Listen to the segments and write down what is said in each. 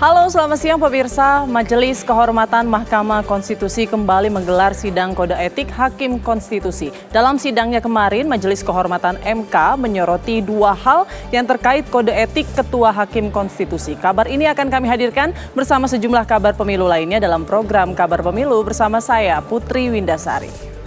Halo, selamat siang pemirsa. Majelis Kehormatan Mahkamah Konstitusi kembali menggelar sidang kode etik Hakim Konstitusi. Dalam sidangnya kemarin, Majelis Kehormatan MK menyoroti dua hal yang terkait kode etik Ketua Hakim Konstitusi. Kabar ini akan kami hadirkan bersama sejumlah kabar pemilu lainnya dalam program Kabar Pemilu bersama saya, Putri Windasari.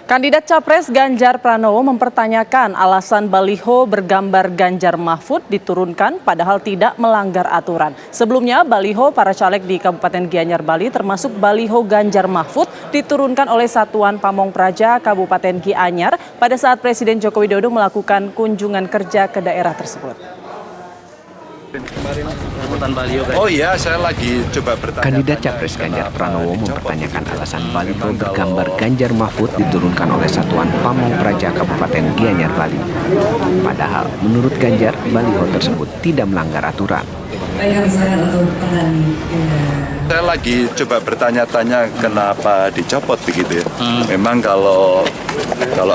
Kandidat Capres Ganjar Pranowo mempertanyakan alasan baliho bergambar Ganjar Mahfud diturunkan padahal tidak melanggar aturan. Sebelumnya, baliho para caleg di Kabupaten Gianyar, Bali termasuk baliho Ganjar Mahfud diturunkan oleh Satuan Pamong Praja Kabupaten Gianyar pada saat Presiden Joko Widodo melakukan kunjungan kerja ke daerah tersebut. Oh iya, saya lagi coba bertanya. Kandidat Capres Ganjar Pranowo mempertanyakan alasan baliho bergambar Ganjar Mahfud diturunkan oleh Satuan Pamong Praja Kabupaten Gianyar, Bali. Padahal menurut Ganjar, baliho tersebut tidak melanggar aturan. Saya lagi coba bertanya-tanya kenapa dicopot begitu ya. Memang kalau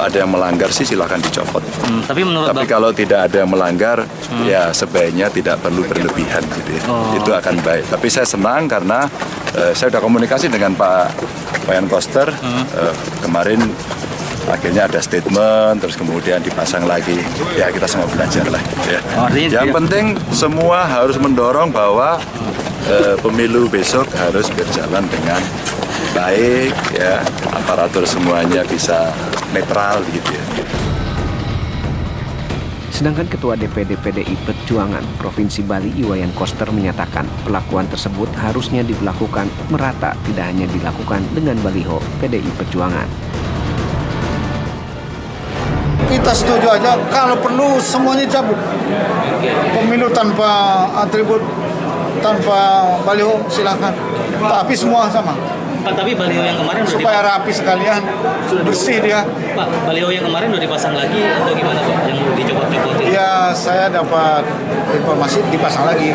ada yang melanggar sih silakan dicopot. Tapi kalau tidak ada yang melanggar, ya sebaiknya tidak perlu berlebihan gitu ya. Itu akan baik. Tapi saya senang karena saya sudah komunikasi dengan Pak Wayan Koster kemarin. Akhirnya ada statement, terus kemudian dipasang lagi. Ya kita semua belajar lah. Ya. Yang penting semua harus mendorong bahwa pemilu besok harus berjalan dengan baik, ya aparatur semuanya bisa netral gitu ya. Sedangkan Ketua DPD PDI Perjuangan Provinsi Bali Iwayan Koster menyatakan perlakuan tersebut harusnya dilakukan merata, tidak hanya dilakukan dengan baliho PDI Perjuangan. Kita setuju aja, kalau perlu semuanya cabut. Pemilu tanpa atribut, tanpa baliho silakan. Tapi semua sama. Pak, tapi baliho yang kemarin supaya rapi sekalian, bersih dia. Pak, baliho yang kemarin udah dipasang lagi atau gimana Pak? Yang dicopot-copot? Ya, saya dapat informasi dipasang lagi.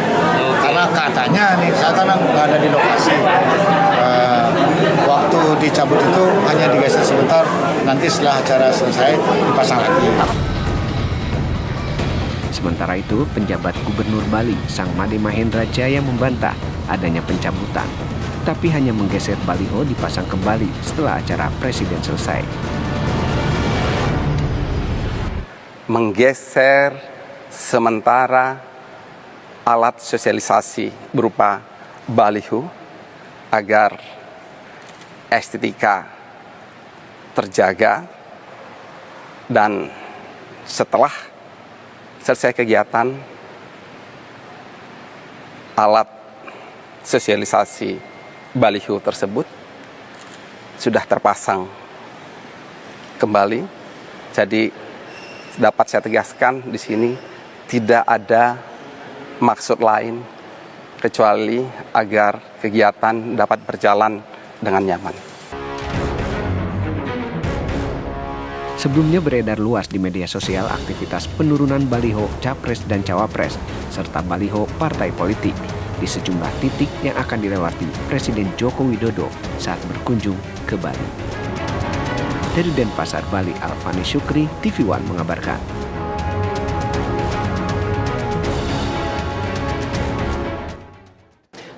Karena katanya nih, saya kan nggak ada di lokasi. Waktu dicabut itu hanya digeser sebentar, nanti setelah acara selesai dipasang lagi. Sementara itu, penjabat Gubernur Bali, Sang Made Mahendra Jaya membantah adanya pencabutan, tapi hanya menggeser baliho dipasang kembali setelah acara Presiden selesai. Menggeser sementara alat sosialisasi berupa baliho agar estetika terjaga, dan setelah selesai kegiatan alat sosialisasi baliho tersebut sudah terpasang kembali. Jadi dapat saya tegaskan di sini tidak ada maksud lain kecuali agar kegiatan dapat berjalan dengan nyaman. Sebelumnya beredar luas di media sosial aktivitas penurunan baliho Capres dan Cawapres serta baliho partai politik di sejumlah titik yang akan dilewati Presiden Joko Widodo saat berkunjung ke Bali. Dari Denpasar, Bali, Alfani Syukri, TV One mengabarkan.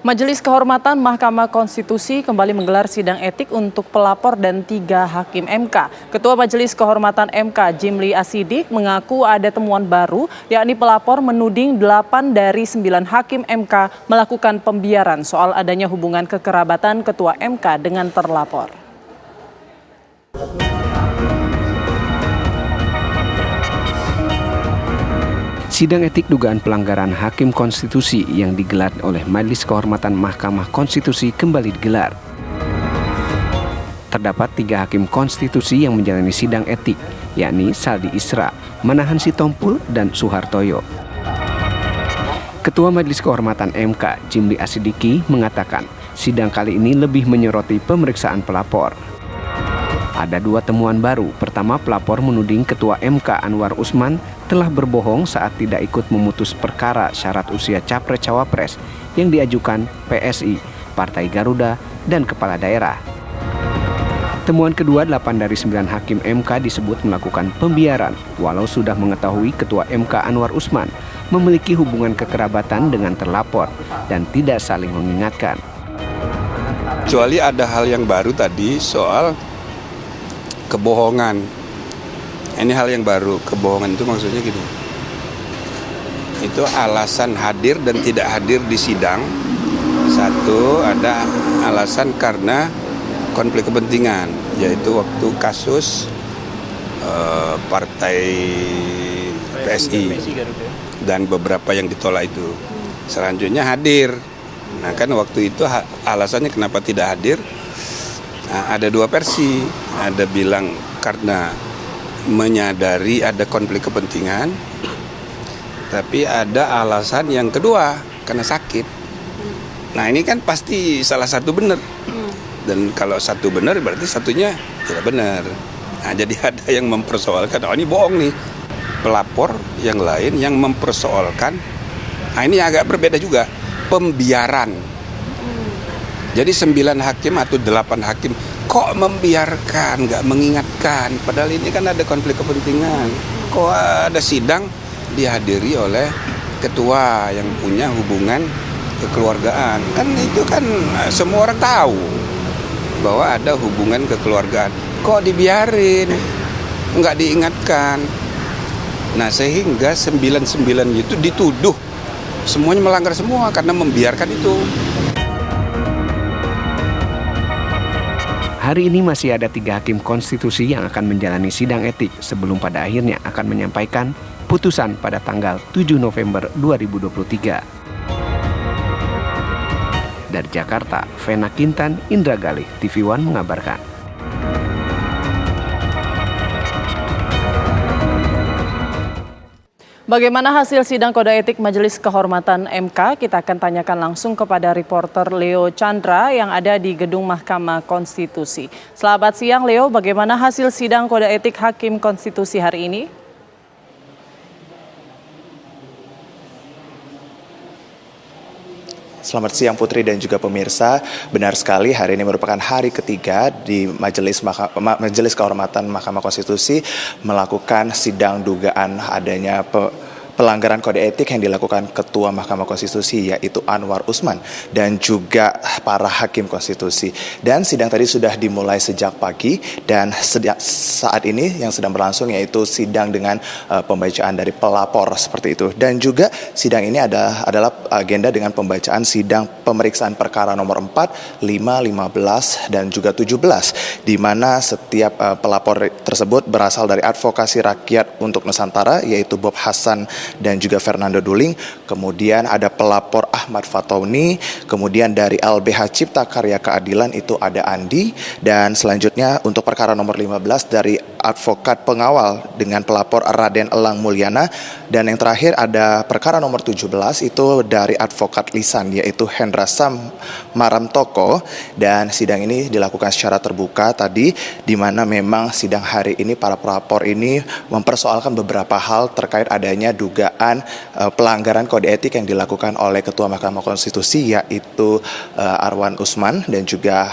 Majelis Kehormatan Mahkamah Konstitusi kembali menggelar sidang etik untuk pelapor dan 3 hakim MK. Ketua Majelis Kehormatan MK, Jimli Asidik, mengaku ada temuan baru, yakni pelapor menuding 8 dari 9 hakim MK melakukan pembiaran soal adanya hubungan kekerabatan Ketua MK dengan terlapor. Sidang etik dugaan pelanggaran Hakim Konstitusi yang digelar oleh Majelis Kehormatan Mahkamah Konstitusi kembali digelar. Terdapat 3 Hakim Konstitusi yang menjalani sidang etik, yakni Saldi Isra, Manahan Sitompul, dan Suhartoyo. Ketua Majelis Kehormatan MK, Jimli Asidiki, mengatakan sidang kali ini lebih menyoroti pemeriksaan pelapor. Ada 2 temuan baru. Pertama, pelapor menuding Ketua MK Anwar Usman telah berbohong saat tidak ikut memutus perkara syarat usia Capres-Cawapres yang diajukan PSI, Partai Garuda, dan Kepala Daerah. Temuan kedua, 8 dari 9 hakim MK disebut melakukan pembiaran, walau sudah mengetahui Ketua MK Anwar Usman memiliki hubungan kekerabatan dengan terlapor dan tidak saling mengingatkan. Kecuali ada hal yang baru tadi soal kebohongan. Ini hal yang baru, kebohongan itu maksudnya gini. Itu alasan hadir dan tidak hadir di sidang. Satu, ada alasan karena konflik kepentingan, yaitu waktu kasus partai PSI dan beberapa yang ditolak itu. Selanjutnya hadir. Nah kan waktu itu alasannya kenapa tidak hadir, ada dua versi. Ada bilang karena menyadari ada konflik kepentingan, tapi ada alasan yang kedua karena sakit. Nah ini kan pasti salah satu benar. Dan kalau satu benar berarti satunya tidak benar. Nah, jadi ada yang mempersoalkan, oh ini bohong nih. Pelapor yang lain yang mempersoalkan, nah ini agak berbeda juga, pembiaran. Jadi 9 hakim atau 8 hakim kok membiarkan, nggak mengingatkan. Padahal ini kan ada konflik kepentingan. Kok ada sidang dihadiri oleh ketua yang punya hubungan kekeluargaan. Kan itu kan semua orang tahu bahwa ada hubungan kekeluargaan. Kok dibiarin, nggak diingatkan. Nah sehingga 99 itu dituduh semuanya melanggar semua karena membiarkan itu. Hari ini masih ada 3 hakim konstitusi yang akan menjalani sidang etik sebelum pada akhirnya akan menyampaikan putusan pada tanggal 7 November 2023. Dari Jakarta, Vena Kintan, Indra Galih, TV One mengabarkan. Bagaimana hasil sidang kode etik Majelis Kehormatan MK? Kita akan tanyakan langsung kepada reporter Leo Chandra yang ada di Gedung Mahkamah Konstitusi. Selamat siang Leo, bagaimana hasil sidang kode etik Hakim Konstitusi hari ini? Selamat siang Putri dan juga pemirsa. Benar sekali, hari ini merupakan hari ketiga di Majelis Kehormatan Mahkamah Konstitusi melakukan sidang dugaan adanya pelanggaran kode etik yang dilakukan Ketua Mahkamah Konstitusi yaitu Anwar Usman dan juga para hakim konstitusi. Dan sidang tadi sudah dimulai sejak pagi dan saat ini yang sedang berlangsung yaitu sidang dengan pembacaan dari pelapor seperti itu. Dan juga sidang ini adalah agenda dengan pembacaan sidang pemeriksaan perkara nomor 4, 5, 15 dan juga 17 di mana setiap pelapor tersebut berasal dari Advokasi Rakyat untuk Nusantara yaitu Bob Hasan dan juga Fernando Duling, kemudian ada pelapor Ahmad Fatoni, kemudian dari LBH Cipta Karya Keadilan itu ada Andi, dan selanjutnya untuk perkara nomor 15 dari advokat pengawal dengan pelapor Raden Elang Mulyana, dan yang terakhir ada perkara nomor 17 itu dari advokat lisan yaitu Hendra Sam Maramtoko, dan sidang ini dilakukan secara terbuka tadi di mana memang sidang hari ini para pelapor ini mempersoalkan beberapa hal terkait adanya dugaan pelanggaran kode etik yang dilakukan oleh Ketua Mahkamah Konstitusi yaitu Anwar Usman dan juga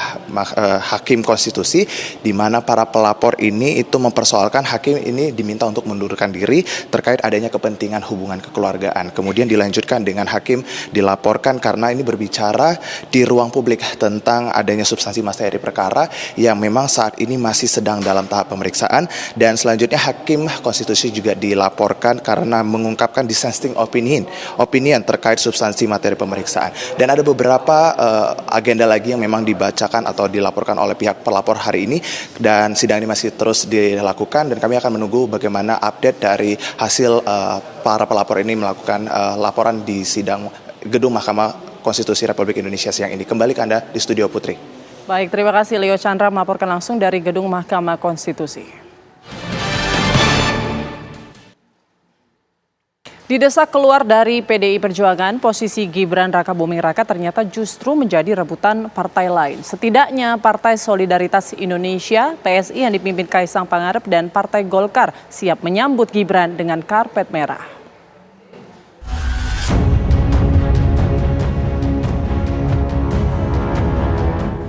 Hakim Konstitusi, di mana para pelapor ini itu mempersoalkan hakim ini diminta untuk mundurkan diri terkait adanya kepentingan hubungan kekeluargaan. Kemudian dilanjutkan dengan hakim dilaporkan karena ini berbicara di ruang publik tentang adanya substansi materi perkara yang memang saat ini masih sedang dalam tahap pemeriksaan, dan selanjutnya Hakim Konstitusi juga dilaporkan karena mengungkapkan dissenting opinion terkait substansi materi pemeriksaan. Dan ada beberapa agenda lagi yang memang dibacakan atau dilaporkan oleh pihak pelapor hari ini, dan sidang ini masih terus dilakukan dan kami akan menunggu bagaimana update dari hasil para pelapor ini melakukan laporan di sidang Gedung Mahkamah Konstitusi Republik Indonesia siang ini. Kembali ke Anda di studio Putri. Baik, terima kasih Leo Chandra melaporkan langsung dari Gedung Mahkamah Konstitusi. Didesak keluar dari PDI Perjuangan, posisi Gibran Rakabuming Raka ternyata justru menjadi rebutan partai lain. Setidaknya Partai Solidaritas Indonesia, PSI yang dipimpin Kaisang Pangarep dan Partai Golkar siap menyambut Gibran dengan karpet merah.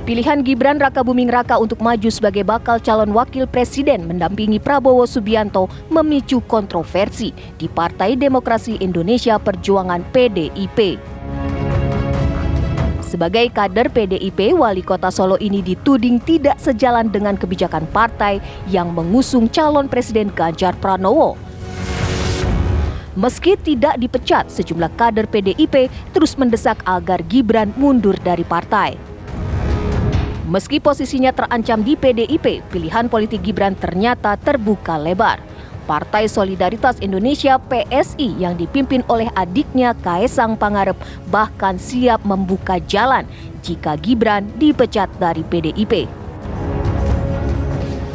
Pilihan Gibran Rakabuming Raka untuk maju sebagai bakal calon wakil presiden mendampingi Prabowo Subianto memicu kontroversi di Partai Demokrasi Indonesia Perjuangan (PDIP). Sebagai kader PDIP, Wali Kota Solo ini dituding tidak sejalan dengan kebijakan partai yang mengusung calon presiden Ganjar Pranowo. Meski tidak dipecat, sejumlah kader PDIP terus mendesak agar Gibran mundur dari partai. Meski posisinya terancam di PDIP, pilihan politik Gibran ternyata terbuka lebar. Partai Solidaritas Indonesia (PSI) yang dipimpin oleh adiknya Kaesang Pangarep bahkan siap membuka jalan jika Gibran dipecat dari PDIP.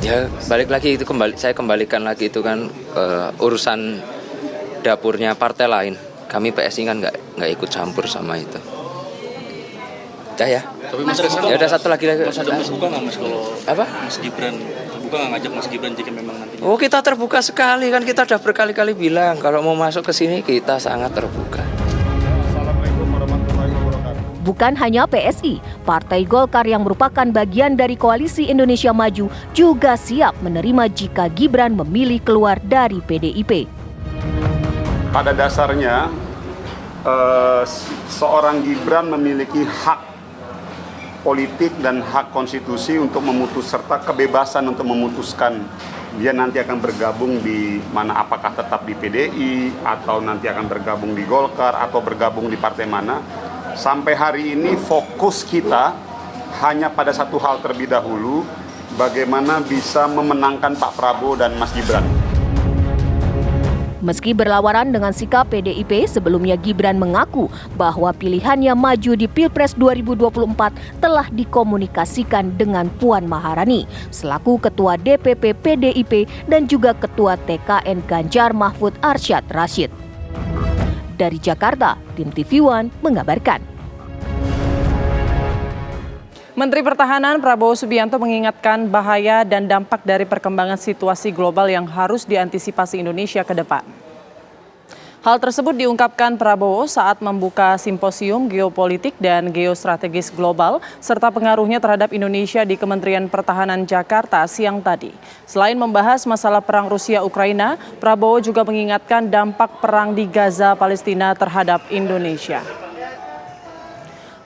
Ya balik lagi itu saya kembalikan lagi itu kan urusan dapurnya partai lain. Kami PSI kan nggak ikut campur sama itu. Ya. Tapi Mas terbuka, ya udah satu lagi. Mas ada terbuka nggak Mas kalau apa? Mas Gibran terbuka nggak ngajak Mas Gibran jika memang nantinya? Oh kita terbuka sekali kan, kita udah berkali-kali bilang kalau mau masuk ke sini kita sangat terbuka. Bukan hanya PSI, Partai Golkar yang merupakan bagian dari Koalisi Indonesia Maju juga siap menerima jika Gibran memilih keluar dari PDIP. Pada dasarnya seorang Gibran memiliki hak politik dan hak konstitusi untuk memutus serta kebebasan untuk memutuskan dia nanti akan bergabung di mana, apakah tetap di PDI atau nanti akan bergabung di Golkar atau bergabung di partai mana. Sampai hari ini fokus kita hanya pada satu hal terlebih dahulu, bagaimana bisa memenangkan Pak Prabowo dan Mas Gibran. Meski berlawanan dengan sikap PDIP, sebelumnya Gibran mengaku bahwa pilihannya maju di Pilpres 2024 telah dikomunikasikan dengan Puan Maharani selaku Ketua DPP PDIP dan juga Ketua TKN Ganjar Mahfud Arsyad Rashid. Dari Jakarta, tim TV One mengabarkan. Menteri Pertahanan Prabowo Subianto mengingatkan bahaya dan dampak dari perkembangan situasi global yang harus diantisipasi Indonesia ke depan. Hal tersebut diungkapkan Prabowo saat membuka simposium geopolitik dan geostrategis global serta pengaruhnya terhadap Indonesia di Kementerian Pertahanan Jakarta siang tadi. Selain membahas masalah perang Rusia-Ukraina, Prabowo juga mengingatkan dampak perang di Gaza, Palestina terhadap Indonesia.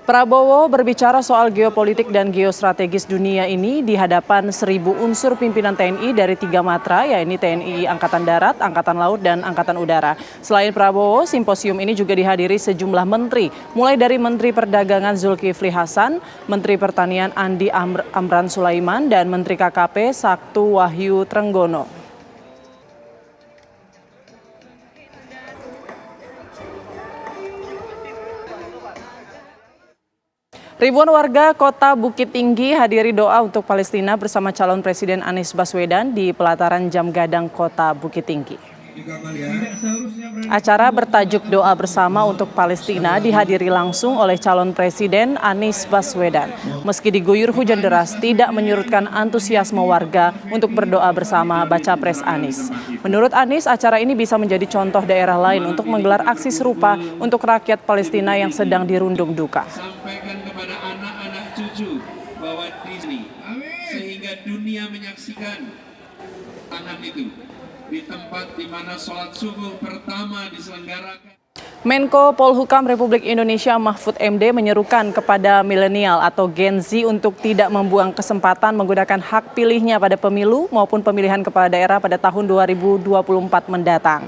Prabowo berbicara soal geopolitik dan geostrategis dunia ini di hadapan 1.000 unsur pimpinan TNI dari 3 matra, yaitu TNI Angkatan Darat, Angkatan Laut, dan Angkatan Udara. Selain Prabowo, simposium ini juga dihadiri sejumlah menteri, mulai dari Menteri Perdagangan Zulkifli Hasan, Menteri Pertanian Andi Amran Sulaiman, dan Menteri KKP Saktu Wahyu Trenggono. Ribuan warga kota Bukit Tinggi hadiri doa untuk Palestina bersama calon Presiden Anies Baswedan di pelataran Jam Gadang kota Bukit Tinggi. Acara bertajuk Doa Bersama untuk Palestina dihadiri langsung oleh calon Presiden Anies Baswedan. Meski diguyur hujan deras, tidak menyurutkan antusiasme warga untuk berdoa bersama baca pres Anies. Menurut Anies, acara ini bisa menjadi contoh daerah lain untuk menggelar aksi serupa untuk rakyat Palestina yang sedang dirundung duka. Kepada anak-anak cucu bahwa di sini sehingga dunia menyaksikan tangan itu di tempat di mana sholat subuh pertama diselenggarakan. Menko Polhukam Republik Indonesia Mahfud MD menyerukan kepada milenial atau Gen Z untuk tidak membuang kesempatan menggunakan hak pilihnya pada pemilu maupun pemilihan kepala daerah pada tahun 2024 mendatang.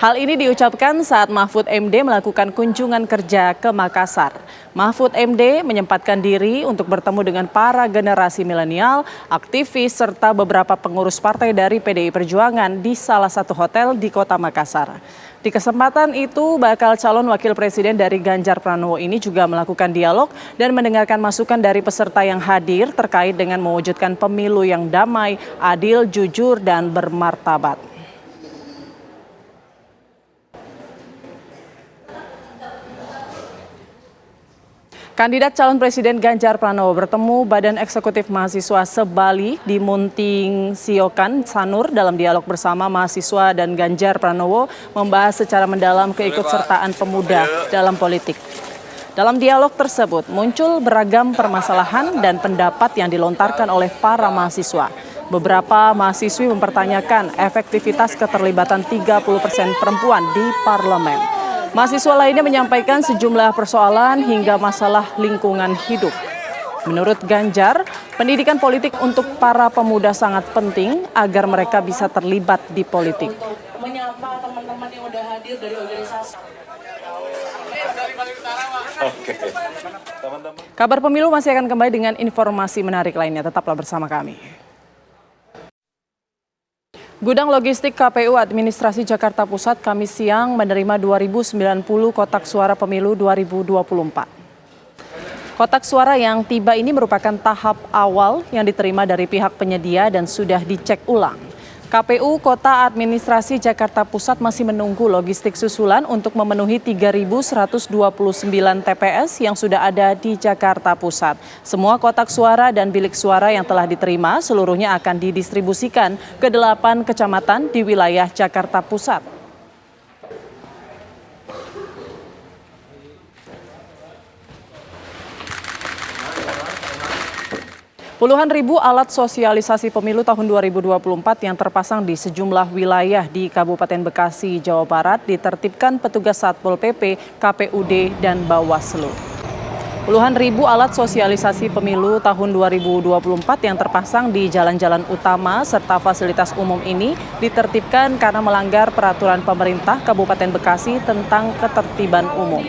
Hal ini diucapkan saat Mahfud MD melakukan kunjungan kerja ke Makassar. Mahfud MD menyempatkan diri untuk bertemu dengan para generasi milenial, aktivis, serta beberapa pengurus partai dari PDI Perjuangan di salah satu hotel di kota Makassar. Di kesempatan itu, bakal calon wakil presiden dari Ganjar Pranowo ini juga melakukan dialog dan mendengarkan masukan dari peserta yang hadir terkait dengan mewujudkan pemilu yang damai, adil, jujur, dan bermartabat. Kandidat calon presiden Ganjar Pranowo bertemu Badan Eksekutif Mahasiswa se-Bali di Munting Siokan, Sanur dalam dialog bersama mahasiswa dan Ganjar Pranowo membahas secara mendalam keikutsertaan pemuda dalam politik. Dalam dialog tersebut muncul beragam permasalahan dan pendapat yang dilontarkan oleh para mahasiswa. Beberapa mahasiswi mempertanyakan efektivitas keterlibatan 30% perempuan di parlemen. Mahasiswa lainnya menyampaikan sejumlah persoalan hingga masalah lingkungan hidup. Menurut Ganjar, pendidikan politik untuk para pemuda sangat penting agar mereka bisa terlibat di politik. Menyapa teman-teman yang udah hadir dari organisasi. Kabar Pemilu masih akan kembali dengan informasi menarik lainnya. Tetaplah bersama kami. Gudang Logistik KPU Administrasi Jakarta Pusat Kamis siang menerima 2.090 kotak suara pemilu 2024. Kotak suara yang tiba ini merupakan tahap awal yang diterima dari pihak penyedia dan sudah dicek ulang. KPU Kota Administrasi Jakarta Pusat masih menunggu logistik susulan untuk memenuhi 3.129 TPS yang sudah ada di Jakarta Pusat. Semua kotak suara dan bilik suara yang telah diterima seluruhnya akan didistribusikan ke 8 kecamatan di wilayah Jakarta Pusat. Puluhan ribu alat sosialisasi pemilu tahun 2024 yang terpasang di sejumlah wilayah di Kabupaten Bekasi, Jawa Barat ditertibkan petugas Satpol PP, KPUD, dan Bawaslu. Puluhan ribu alat sosialisasi pemilu tahun 2024 yang terpasang di jalan-jalan utama serta fasilitas umum ini ditertibkan karena melanggar peraturan pemerintah Kabupaten Bekasi tentang ketertiban umum.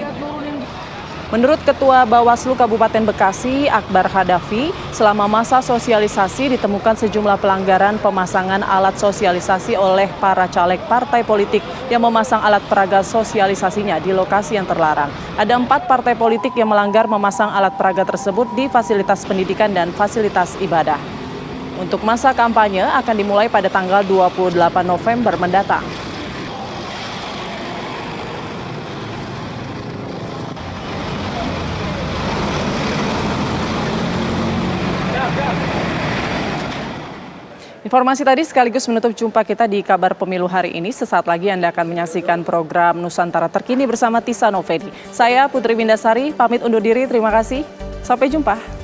Menurut Ketua Bawaslu Kabupaten Bekasi, Akbar Hadafi, selama masa sosialisasi ditemukan sejumlah pelanggaran pemasangan alat sosialisasi oleh para caleg partai politik yang memasang alat peraga sosialisasinya di lokasi yang terlarang. Ada 4 partai politik yang melanggar memasang alat peraga tersebut di fasilitas pendidikan dan fasilitas ibadah. Untuk masa kampanye akan dimulai pada tanggal 28 November mendatang. Informasi tadi sekaligus menutup jumpa kita di Kabar Pemilu hari ini. Sesaat lagi Anda akan menyaksikan program Nusantara Terkini bersama Tisa Novedi. Saya Putri Windasari, pamit undur diri. Terima kasih. Sampai jumpa.